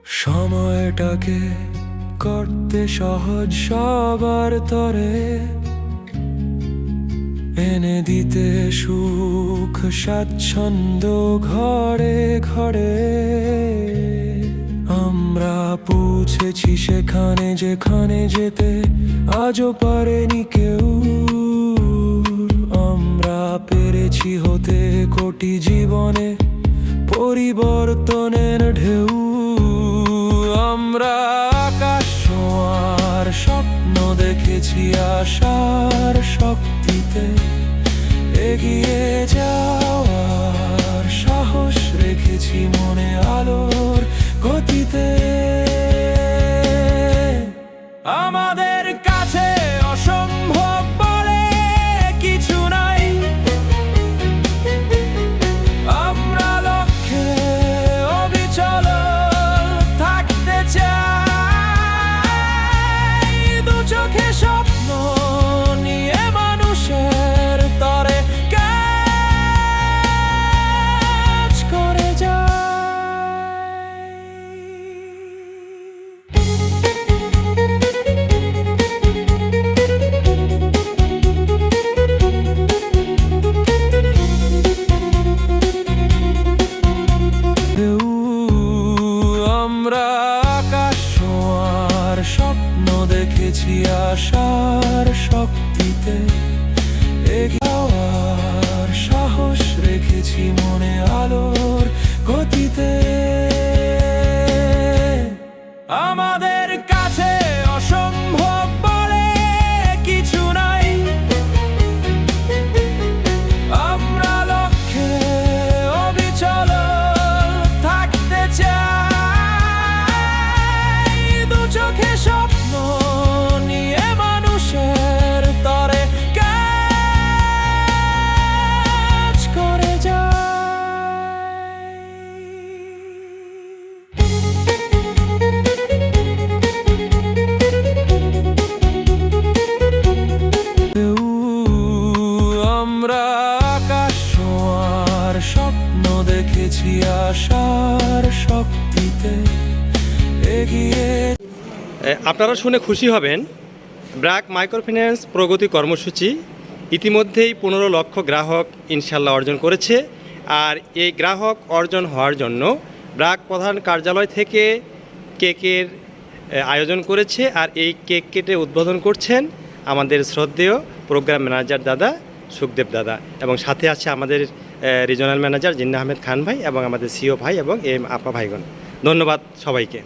সময়টাকে করতে সহজ সবার তরে, এনে দিতে সুখ স্বাচ্ছন্দ্য ঘরে ঘরে। আমরা পৌঁছেছি সেখানে যেখানে যেতে আজও পারেনি কেউ। আমরা পেরেছি হতে কোটি জীবনে পরিবর্তনের ঢেউ। আমরা আকাশ ছোঁয়ার স্বপ্ন দেখেছি আশার শক্তিতে, এগিয়ে যাওয়ার সাহস রেখেছি মনে আলোর গতিতে। আমাদের কাছে অসম্ভব বলে কিছু নাই, আমরা লক্ষ্যে অবিচল থাকতে চাই। দু চোখে স্বপ্ন নিয়ে মানুষের তরে কাজ করে যাই। আমরা আকাশ ছোঁয়ার স্বপ্ন দেখেছি আশার শক্তিতে, এগিয়ে যাওয়ার সাহস রেখেছি মনে আলোর গতিতে। আমাদের কাছে অসম্ভব বলে কিছু নাই, আমরা লক্ষ্যে অবিচল থাকতে চাই। দু চোখে স্বপ্ন নিয়ে মানুষের তরে কাজ করে যাই। আমরা আকাশ ছোঁয়ার স্বপ্ন দেখেছি আশার শক্তিতে, এগিয়ে। আপনারা শুনে খুশি হবেন, ব্র্যাক মাইক্রোফিন্যান্স প্রগতি কর্মসূচি ইতিমধ্যেই 15 লক্ষ গ্রাহক ইনশাল্লাহ অর্জন করেছে। আর এই গ্রাহক অর্জন হওয়ার জন্য ব্র্যাক প্রধান কার্যালয় থেকে কেকের আয়োজন করেছে। আর এই কেক কেটে উদ্বোধন করছেন আমাদের শ্রদ্ধেয় প্রোগ্রাম ম্যানেজার দাদা সুখদেব দাদা, এবং সাথে আছে আমাদের রিজনাল ম্যানেজার জিন্না আহমেদ খান ভাই এবং আমাদের সিও ভাই এবং এম আপা ভাইগণ। ধন্যবাদ সবাইকে।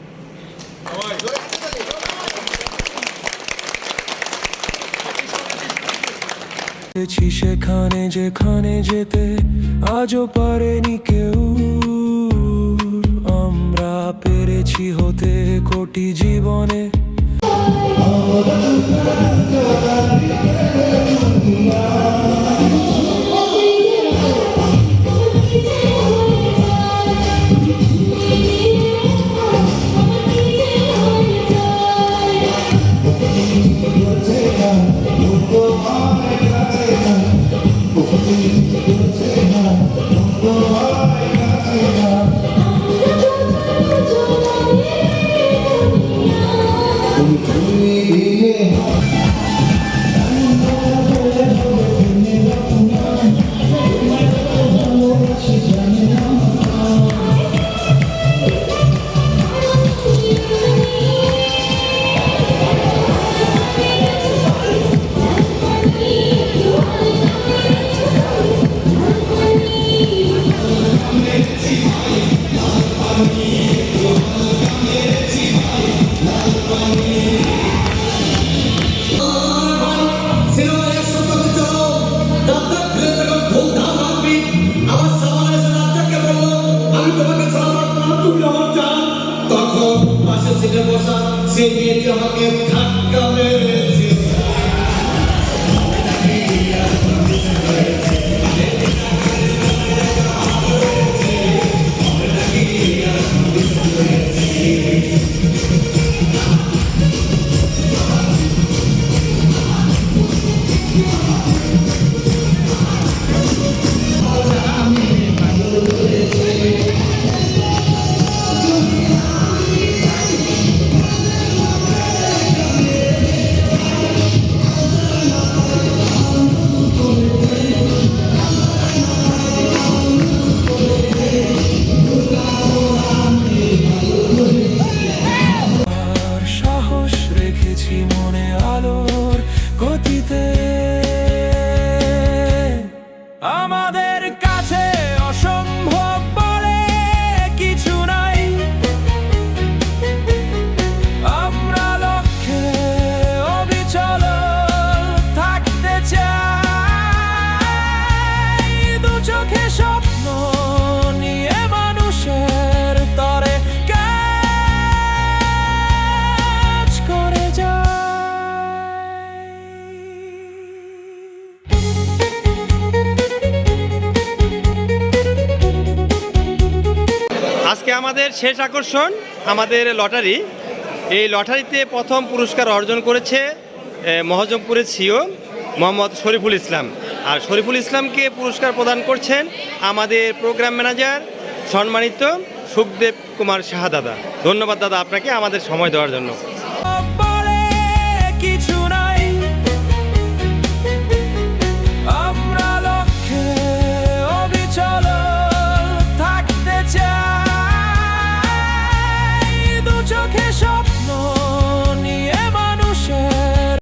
সেখানে যেখানে যেতে আজও পারেনি কেউ। আমরা পেরেছি হতে কোটি জীবনে। সে মেয়েটি আমাকে ধাক্কা মেরেছে। আমাদের শেষ আকর্ষণ আমাদের লটারি। এই লটারিতে প্রথম পুরস্কার অর্জন করেছে মহজমপুরের সিও মোহাম্মদ শরীফুল ইসলাম। আর শরীফুল ইসলামকে পুরস্কার প্রদান করছেন আমাদের প্রোগ্রাম ম্যানেজার সম্মানিত সুখদেব কুমার সাহা দাদা। ধন্যবাদ দাদা আপনাকে আমাদের সময় দেওয়ার জন্য। বলে কিছু